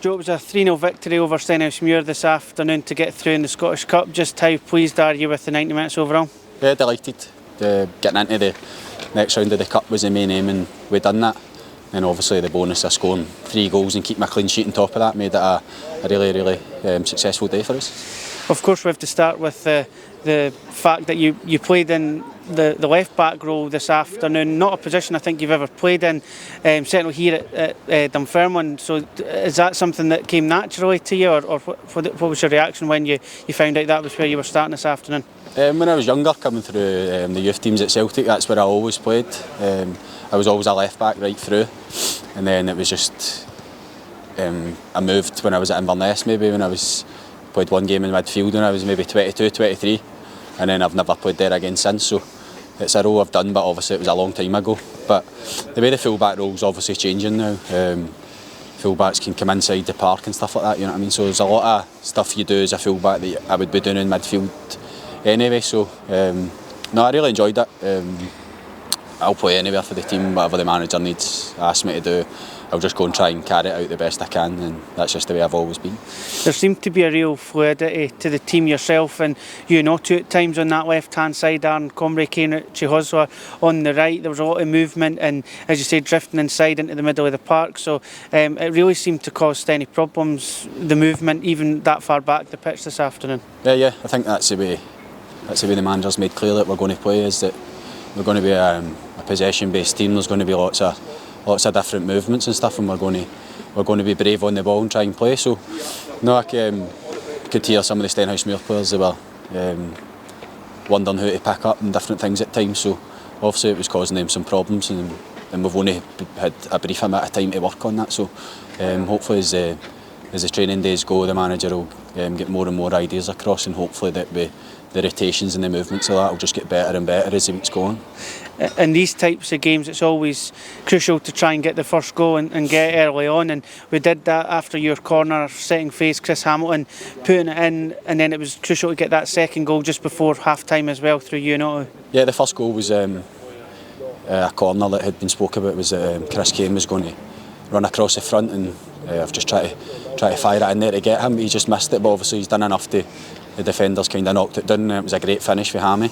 Joe, it was a 3-0 victory over Stenhousemuir this afternoon to get through in the Scottish Cup. Just how pleased are you with the 90 minutes overall? Yeah, delighted. Getting into the next round of the Cup was the main aim, and we've done that. And obviously the bonus of scoring 3 goals and keeping a clean sheet on top of that made it a really successful day for us. Of course, we have to start with the fact that you played in the left back role this afternoon. Not a position I think you've ever played in, certainly here at Dunfermline. So is that something that came naturally to you, or what was your reaction when you found out that was where you were starting this afternoon? When I was younger, coming through the youth teams at Celtic, that's where I always played. I was always a left back right through, and then it was just I moved when I was at Inverness, maybe when I played one game in midfield when I was maybe 22, 23, and then I've never played there again since. So it's a role I've done, but obviously it was a long time ago. But the way the full-back role's obviously changing now. Full-backs can come inside the park and stuff like that, you know what I mean? So there's a lot of stuff you do as a full-back that I would be doing in midfield anyway. So no, I really enjoyed it. I'll play anywhere for the team, whatever the manager needs, asks me to do. I'll just go and try and carry it out the best I can, and that's just the way I've always been. There seemed to be a real fluidity to the team, yourself and you know, at times on that left-hand side. Aaron Comrie, Kane Chihozwa on the right. There was a lot of movement and, as you say, drifting inside into the middle of the park. So it really seemed to cause any problems, the movement, even that far back the pitch this afternoon. Yeah, I think that's the way the manager's made clear that we're going to play, is that we're going to be a possession-based team. There's going to be lots of different movements and stuff, and we're going to be brave on the ball and try and play. So no, I could hear some of the Stenhousemuir players, they were wondering who to pick up and different things at times. So obviously it was causing them some problems, and we've only had a brief amount of time to work on that. So hopefully as the training days go, the manager will get more and more ideas across, and hopefully that the rotations and the movements of that will just get better and better as the weeks go on. In these types of games, it's always crucial to try and get the first goal and get it early on, and we did that after your corner, setting face Chris Hamilton, putting it in, and then it was crucial to get that second goal just before half-time as well through you, not? Yeah, the first goal was a corner that had been spoken about. Was Chris Kane was going to run across the front, and I've just tried to fire it in there to get him, but he just missed it. But obviously he's done enough to. The defenders kind of knocked it down, and it was a great finish for Hammy.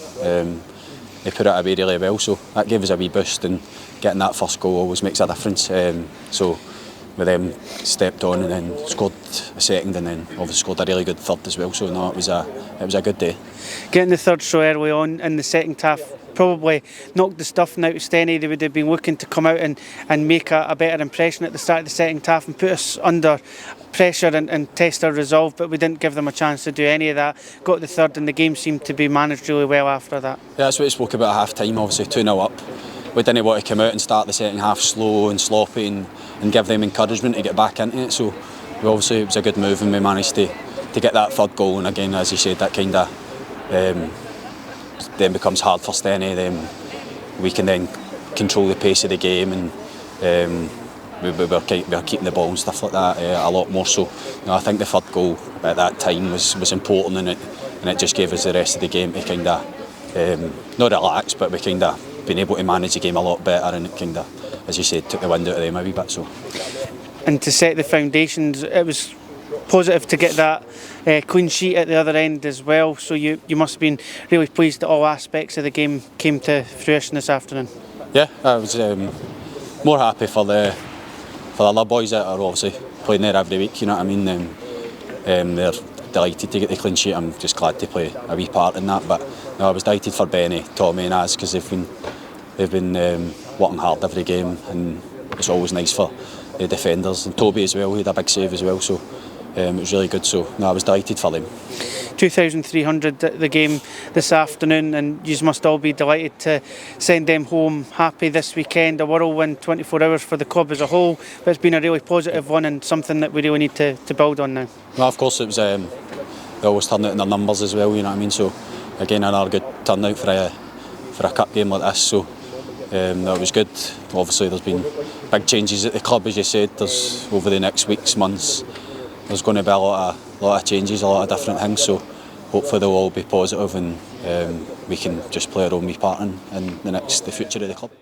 They put it away really well, so that gave us a wee boost, and getting that first goal always makes a difference. So with them stepped on and then scored a second, and then obviously scored a really good third as well. So no, it was a good day. Getting the third so early on in the second half probably knocked the stuffing out of Stenny. They would have been looking to come out and make a better impression at the start of the second half and put us under pressure and test our resolve, but we didn't give them a chance to do any of that. Got the third, and the game seemed to be managed really well after that. Yeah, that's what we spoke about at half time, obviously 2-0 up. We didn't want to come out and start the second half slow and sloppy and give them encouragement to get back into it. So obviously it was a good move, and we managed to get that third goal, and again, as you said, that kind of then becomes hard for Stenny. Then we can then control the pace of the game, and we were keeping the ball and stuff like that a lot more. So I think the third goal at that time was important, and it just gave us the rest of the game to kind of not relax, but we kind of been able to manage the game a lot better, and it kind of, as you said, took the wind out of them a wee bit. So, and to set the foundations, it was positive to get that clean sheet at the other end as well. So you must have been really pleased that all aspects of the game came to fruition this afternoon. Yeah, I was more happy for the other boys that are obviously playing there every week, you know what I mean. They're delighted to get the clean sheet. I'm just glad to play a wee part in that. But no, I was delighted for Benny, Tommy and Az, because they've been working hard every game, and it's always nice for the defenders, and Toby as well. He had a big save as well, so it was really good. So no, I was delighted for them. 2,300 at the game this afternoon, and you must all be delighted to send them home happy this weekend. A whirlwind 24 hours for the club as a whole, but it's been a really positive one, and something that we really need to build on now. Well, of course it was. They always turn out in their numbers as well, you know what I mean. So again, another good turnout for a cup game like this. So that was good. Obviously there's been big changes at the club, as you said. There's over the next weeks, months, there's going to be a lot of changes, a lot of different things. So hopefully they'll all be positive, and we can just play our own wee part in the future of the club.